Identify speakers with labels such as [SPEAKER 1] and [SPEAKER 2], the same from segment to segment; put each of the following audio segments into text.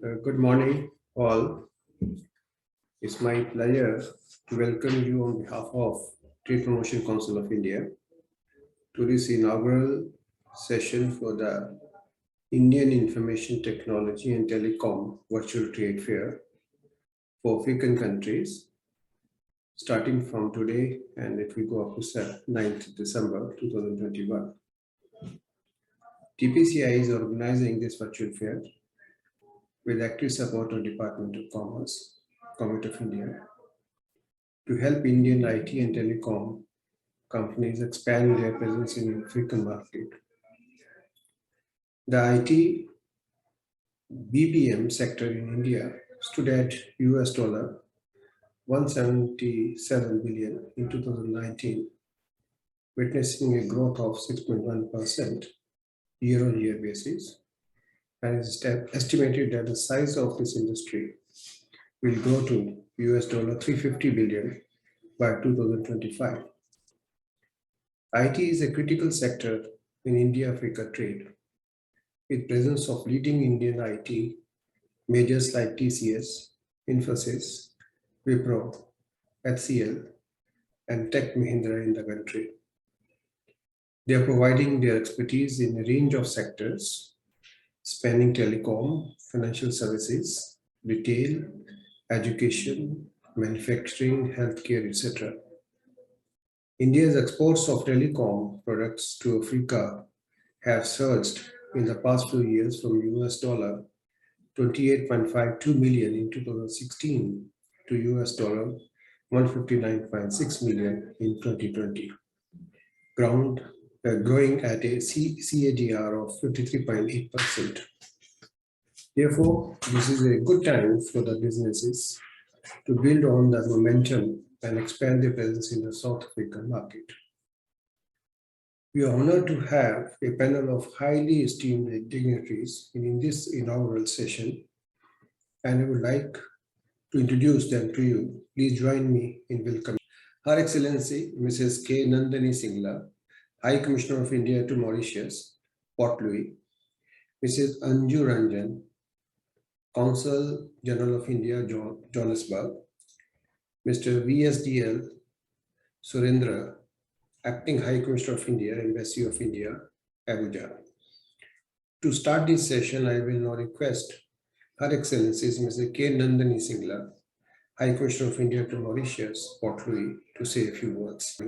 [SPEAKER 1] Good morning, all. It's my pleasure to welcome you on behalf of Trade Promotion Council of India to this inaugural session for the Indian Information Technology and Telecom Virtual Trade Fair for African countries, starting from today, and it will go up to 9th December 2021. TPCI is organizing this virtual fair with active support of Department of Commerce, Government of India, to help Indian IT and telecom companies expand their presence in the African market. The IT BPM sector in India stood at US dollar 177 billion in 2019, witnessing a growth of 6.1% year-on-year basis, and it is estimated that the size of this industry will grow to US dollar 350 billion by 2025. IT is a critical sector in India-Africa trade, with presence of leading Indian IT majors like TCS, Infosys, Wipro, HCL, and Tech Mahindra in the country. They are providing their expertise in a range of sectors spanning telecom, financial services, retail, education, manufacturing, healthcare, etc. India's exports of telecom products to Africa have surged in the past few years from US dollar 28.52 million in 2016 to US dollar 159.6 million in 2020, growing at a CAGR of 53.8%. Therefore, this is a good time for the businesses to build on that momentum and expand their presence in the South African market. We are honored to have a panel of highly esteemed dignitaries in this inaugural session, and I would like to introduce them to you. Please join me in welcoming Her Excellency Mrs. K. Nandini Singla, High Commissioner of India to Mauritius, Port Louis, Mrs. Anju Ranjan, Consul General of India, Johannesburg, Mr. VSDL Surendra, Acting High Commissioner of India, Embassy of India, Abuja. To start this session, I will now request Her Excellencies Mr. K. Nandini Singla, High Commissioner of India to Mauritius, Port Louis, to say a few words.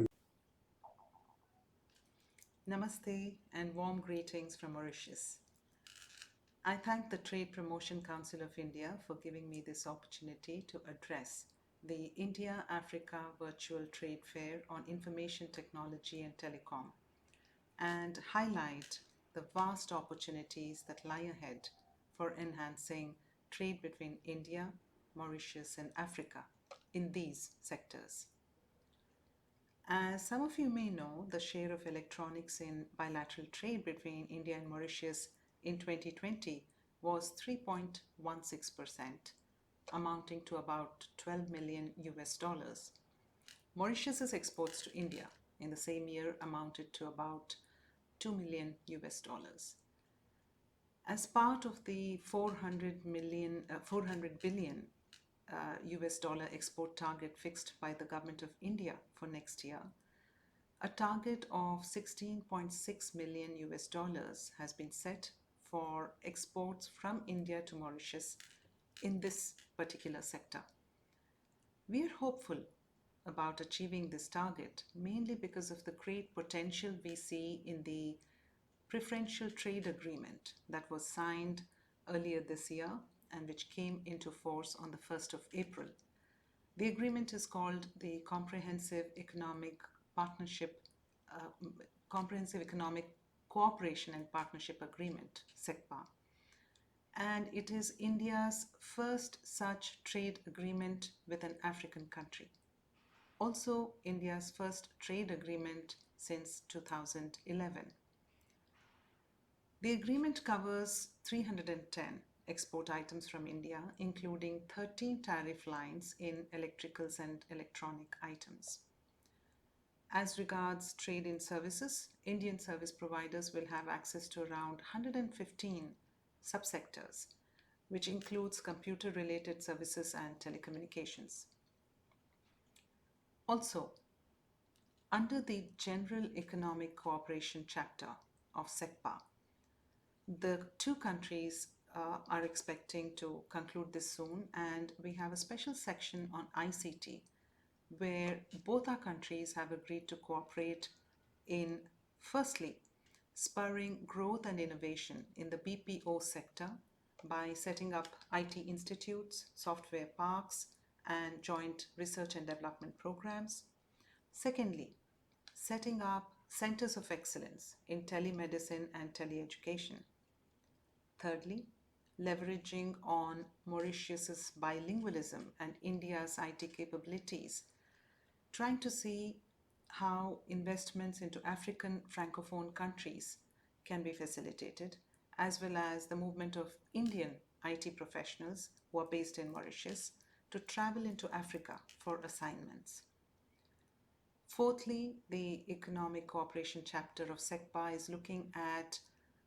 [SPEAKER 2] Namaste and warm greetings from Mauritius. I thank the Trade Promotion Council of India for giving me this opportunity to address the India-Africa Virtual Trade Fair on Information Technology and Telecom and highlight the vast opportunities that lie ahead for enhancing trade between India, Mauritius and Africa in these sectors. As some of you may know, the share of electronics in bilateral trade between India and Mauritius in 2020 was 3.16%, amounting to about 12 million US dollars. Mauritius's exports to India in the same year amounted to about 2 million US dollars. As part of the 400 billion US dollar export target fixed by the Government of India for next year, a target of 16.6 million US dollars has been set for exports from India to Mauritius in this particular sector. We are hopeful about achieving this target mainly because of the great potential we see in the preferential trade agreement that was signed earlier this year and which came into force on the 1st of April. The agreement is called the Comprehensive Economic Cooperation and Partnership Agreement, CECPA. And it is India's first such trade agreement with an African country. Also, India's first trade agreement since 2011. The agreement covers 310 export items from India, including 13 tariff lines in electricals and electronic items. As regards trade in services, Indian service providers will have access to around 115 subsectors, which includes computer related services and telecommunications. Also, under the General Economic Cooperation chapter of SECPA, the two countries are expecting to conclude this soon, and we have a special section on ICT where both our countries have agreed to cooperate in, firstly, spurring growth and innovation in the BPO sector by setting up IT institutes, software parks, and joint research and development programs. Secondly, setting up centers of excellence in telemedicine and teleeducation. Thirdly, leveraging on Mauritius's bilingualism and India's IT capabilities, trying to see how investments into African francophone countries can be facilitated, as well as the movement of Indian IT professionals who are based in Mauritius to travel into Africa for assignments. Fourthly, the Economic Cooperation chapter of SECPA is looking at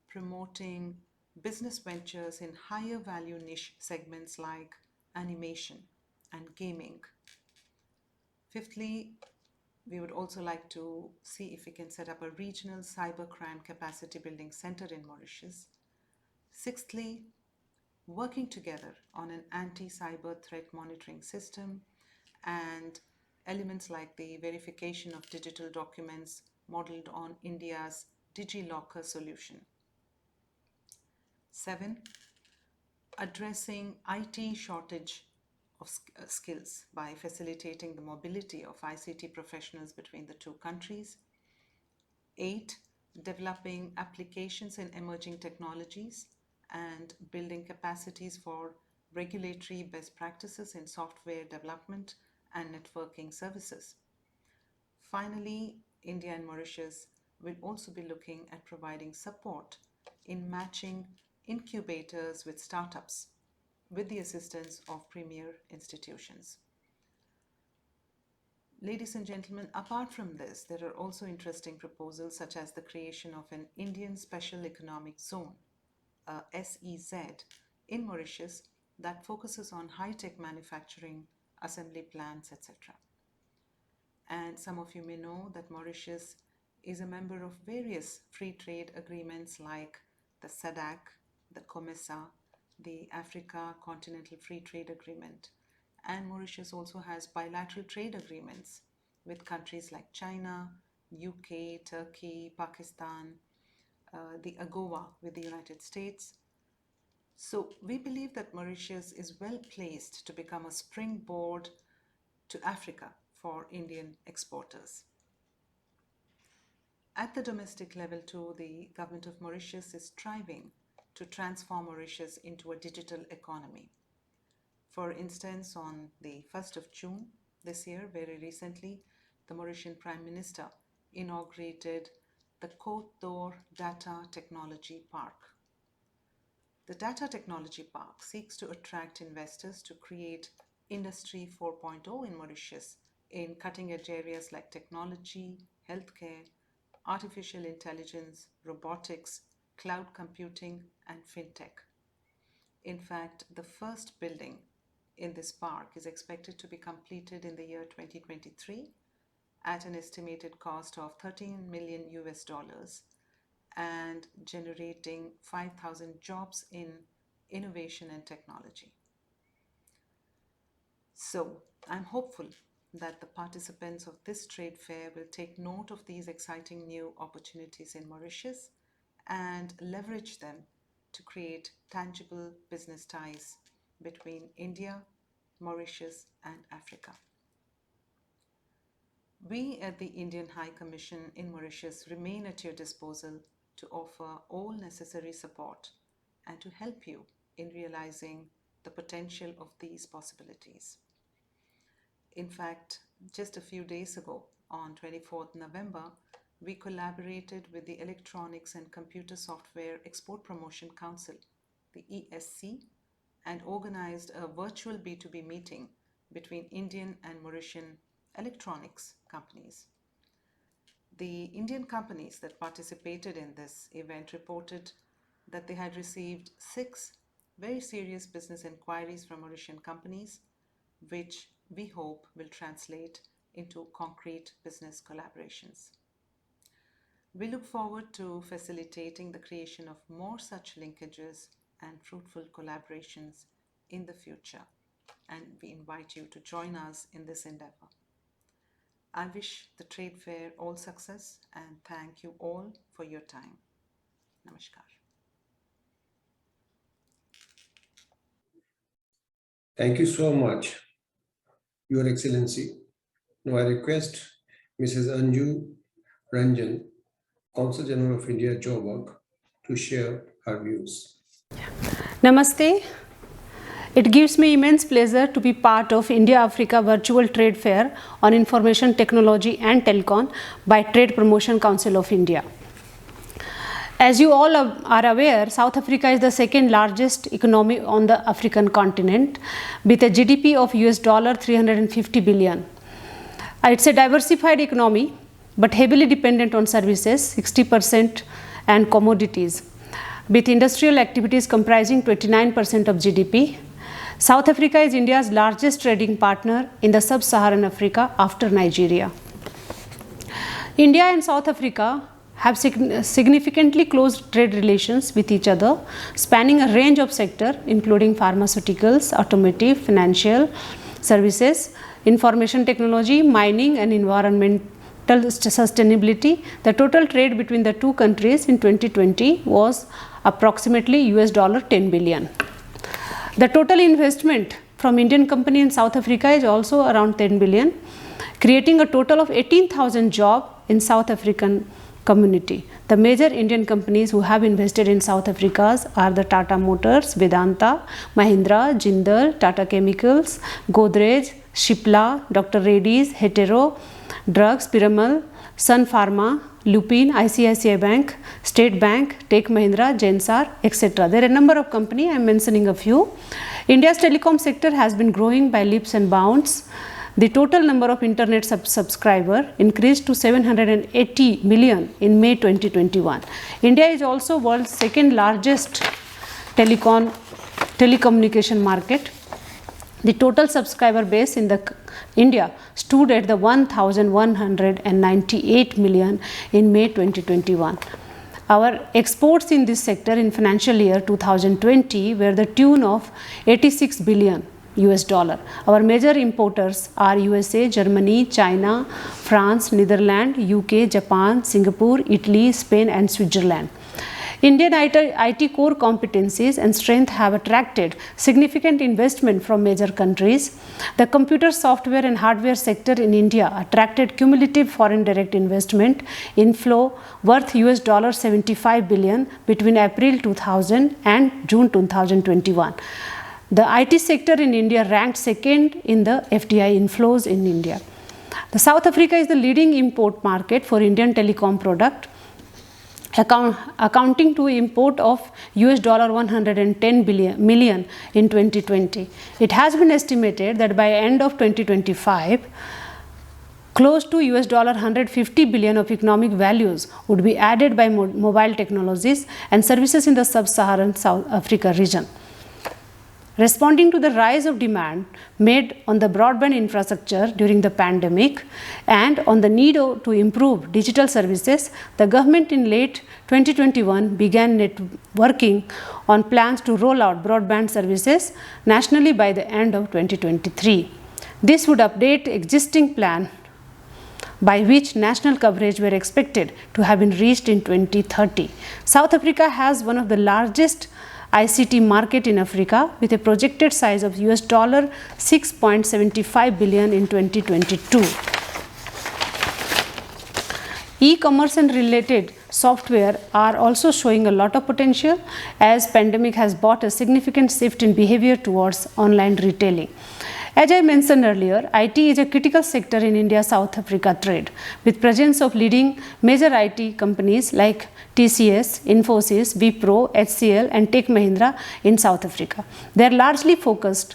[SPEAKER 2] promoting business ventures in higher value niche segments like animation and gaming. Fifthly, we would also like to see if we can set up a regional cybercrime capacity building center in Mauritius. Sixthly, working together on an anti cyber threat monitoring system and elements like the verification of digital documents modeled on India's DigiLocker solution. Seven, addressing IT shortage of skills by facilitating the mobility of ICT professionals between the two countries. 8. Developing applications in emerging technologies and building capacities for regulatory best practices in software development and networking services. Finally, India and Mauritius will also be looking at providing support in matching incubators with startups with the assistance of premier institutions. Ladies and gentlemen, apart from this, there are also interesting proposals such as the creation of an Indian Special Economic Zone, a SEZ, in Mauritius that focuses on high-tech manufacturing, assembly plants, etc. And some of you may know that Mauritius is a member of various free trade agreements like the SADC, the COMESA, the Africa Continental Free Trade Agreement, and Mauritius also has bilateral trade agreements with countries like China, UK, Turkey, Pakistan, the AGOA with the United States. So we believe that Mauritius is well placed to become a springboard to Africa for Indian exporters. At the domestic level too, the government of Mauritius is striving to transform Mauritius into a digital economy. For instance, on the 1st of June this year, very recently, the Mauritian Prime Minister inaugurated the Côte d'Or Data Technology Park. The Data Technology Park seeks to attract investors to create Industry 4.0 in Mauritius in cutting-edge areas like technology, healthcare, artificial intelligence, robotics, cloud computing, and fintech. In fact, the first building in this park is expected to be completed in the year 2023 at an estimated cost of 13 million US dollars and generating 5,000 jobs in innovation and technology. So, I'm hopeful that the participants of this trade fair will take note of these exciting new opportunities in Mauritius and leverage them to create tangible business ties between India, Mauritius, and Africa. We at the Indian High Commission in Mauritius remain at your disposal to offer all necessary support and to help you in realizing the potential of these possibilities. In fact, just a few days ago, on 24th November, we collaborated with the Electronics and Computer Software Export Promotion Council, the ESC, and organized a virtual B2B meeting between Indian and Mauritian electronics companies. The Indian companies that participated in this event reported that they had received 6 very serious business inquiries from Mauritian companies, which we hope will translate into concrete business collaborations. We look forward to facilitating the creation of more such linkages and fruitful collaborations in the future, and we invite you to join us in this endeavor. I wish the trade fair all success and thank you all for your time. Namaskar.
[SPEAKER 1] Thank you so much, Your Excellency. Now I request Mrs. Anju Ranjan, Consul General of India, Joburg, to share her views.
[SPEAKER 3] Namaste. It gives me immense pleasure to be part of India-Africa Virtual Trade Fair on Information Technology and Telecom by Trade Promotion Council of India. As you all are aware, South Africa is the second largest economy on the African continent with a GDP of US $350 billion. It's a diversified economy but heavily dependent on services, 60%, and commodities, with industrial activities comprising 29% of GDP. South Africa is India's largest trading partner in the sub-Saharan Africa after Nigeria. India and South Africa have significantly close trade relations with each other, spanning a range of sectors including pharmaceuticals, automotive, financial services, information technology, mining, and environmental sustainability. The total trade between the two countries in 2020 was approximately US $10 billion. The total investment from Indian company in South Africa is also around 10 billion, creating a total of 18,000 jobs in South African community. The major Indian companies who have invested in South Africa are the Tata Motors, Vedanta, Mahindra, Jindal, Tata Chemicals, Godrej, Shipla, Dr. Reddy's, Hetero, Drugs, Piramal, Sun Pharma, Lupin, ICICI Bank, State Bank, Tech Mahindra, Gensar, etc. There are a number of companies, I am mentioning a few. India's telecom sector has been growing by leaps and bounds. The total number of internet subscribers increased to 780 million in May 2021. India is also world's second largest telecommunication market. The total subscriber base in India stood at the 1,198 million in May 2021. Our exports in this sector in financial year 2020 were the tune of 86 billion US dollar. Our major importers are USA, Germany, China, France, Netherlands, UK, Japan, Singapore, Italy, Spain, and Switzerland. Indian IT core competencies and strength have attracted significant investment from major countries. The computer, software, and hardware sector in India attracted cumulative foreign direct investment inflow worth US $75 billion between April 2000 and June 2021. The IT sector in India ranked second in the FDI inflows in India. The South Africa is the leading import market for Indian telecom product, accounting to import of US $110 million in 2020. It has been estimated that by end of 2025, close to US $150 billion of economic values would be added by mobile technologies and services in the sub-Saharan South Africa region. Responding to the rise of demand made on the broadband infrastructure during the pandemic and on the need to improve digital services, the government in late 2021 began working on plans to roll out broadband services nationally by the end of 2023. This would update existing plan by which national coverage were expected to have been reached in 2030. South Africa has one of the largest ICT market in Africa with a projected size of US $6.75 billion in 2022. E-commerce and related software are also showing a lot of potential as pandemic has brought a significant shift in behavior towards online retailing. As I mentioned earlier, IT is a critical sector in India-South Africa trade, with presence of leading major IT companies like TCS, Infosys, Wipro, HCL, and Tech Mahindra in South Africa. They are largely focused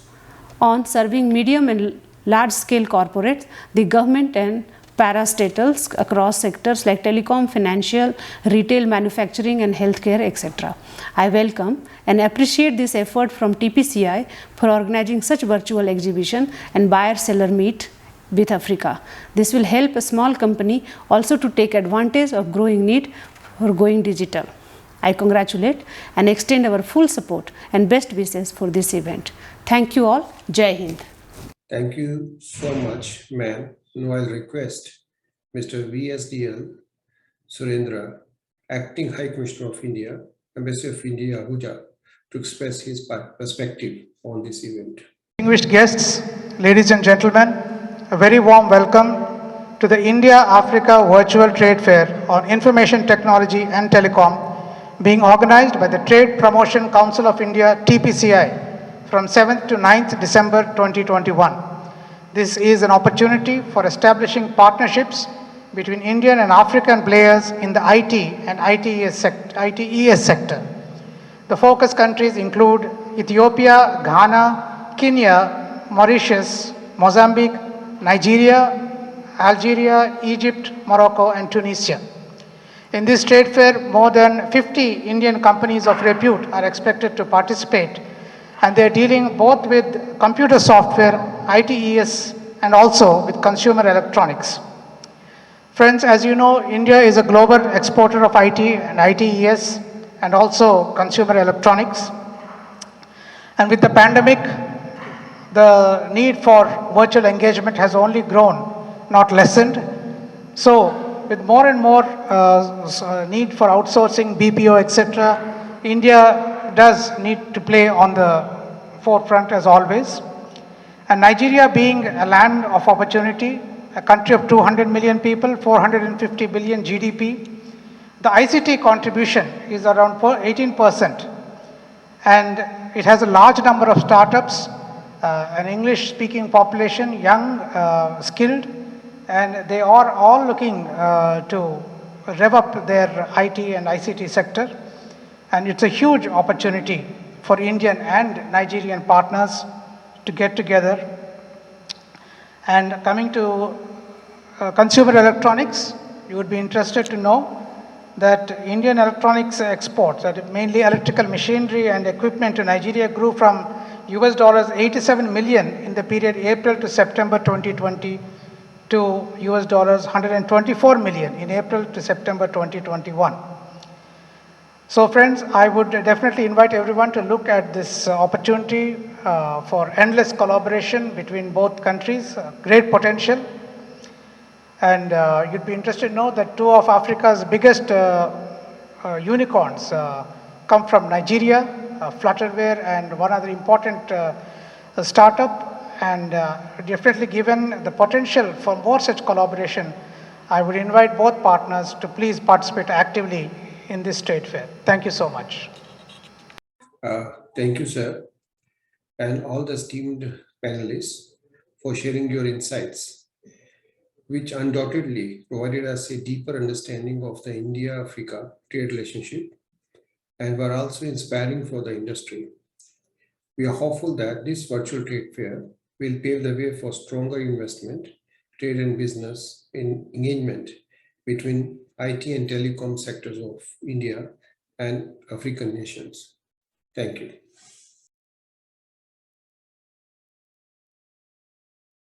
[SPEAKER 3] on serving medium and large-scale corporates, the government, and parastatals across sectors like telecom, financial, retail, manufacturing and healthcare, etc. I welcome and appreciate this effort from TPCI for organizing such virtual exhibition and buyer-seller meet with Africa. This will help a small company also to take advantage of growing need for going digital. I congratulate and extend our full support and best wishes for this event. Thank you all. Jai Hind.
[SPEAKER 1] Thank you so much, ma'am. Now I'll request Mr. VSDL Surendra, Acting High Commissioner of India, Ambassador of India, Abuja, to express his perspective on this event.
[SPEAKER 4] Distinguished guests, ladies and gentlemen, a very warm welcome to the India-Africa Virtual Trade Fair on Information Technology and Telecom being organized by the Trade Promotion Council of India, TPCI, from 7th to 9th December 2021. This is an opportunity for establishing partnerships between Indian and African players in the IT and ITES sector. The focus countries include Ethiopia, Ghana, Kenya, Mauritius, Mozambique, Nigeria, Algeria, Egypt, Morocco, and Tunisia. In this trade fair, more than 50 Indian companies of repute are expected to participate, and they are dealing both with computer software, ITES, and also with consumer electronics. Friends, as you know, India is a global exporter of IT and ITES and also consumer electronics. And with the pandemic, the need for virtual engagement has only grown, not lessened. So, with more and more need for outsourcing, BPO, etc., India does need to play on the forefront as always. And Nigeria being a land of opportunity, a country of 200 million people, 450 billion GDP, the ICT contribution is around 18%. And it has a large number of startups, an English-speaking population, young, skilled, and they are all looking to rev up their IT and ICT sector. And it's a huge opportunity for Indian and Nigerian partners to get together. And coming to consumer electronics, you would be interested to know that Indian electronics exports, that mainly electrical machinery and equipment to Nigeria, grew from US dollars 87 million in the period April to September 2020 to US dollars 124 million in April to September 2021. So friends, I would definitely invite everyone to look at this opportunity for endless collaboration between both countries, great potential. And you'd be interested to know that two of Africa's biggest unicorns come from Nigeria, Flutterware and one other important startup. And definitely given the potential for more such collaboration, I would invite both partners to please participate actively in this trade fair. Thank you so much.
[SPEAKER 1] Thank you, sir, and all the esteemed panelists for sharing your insights, which undoubtedly provided us a deeper understanding of the India-Africa trade relationship and were also inspiring for the industry. We are hopeful that this virtual trade fair will pave the way for stronger investment, trade and business engagement between IT and telecom sectors of India and African nations. Thank you.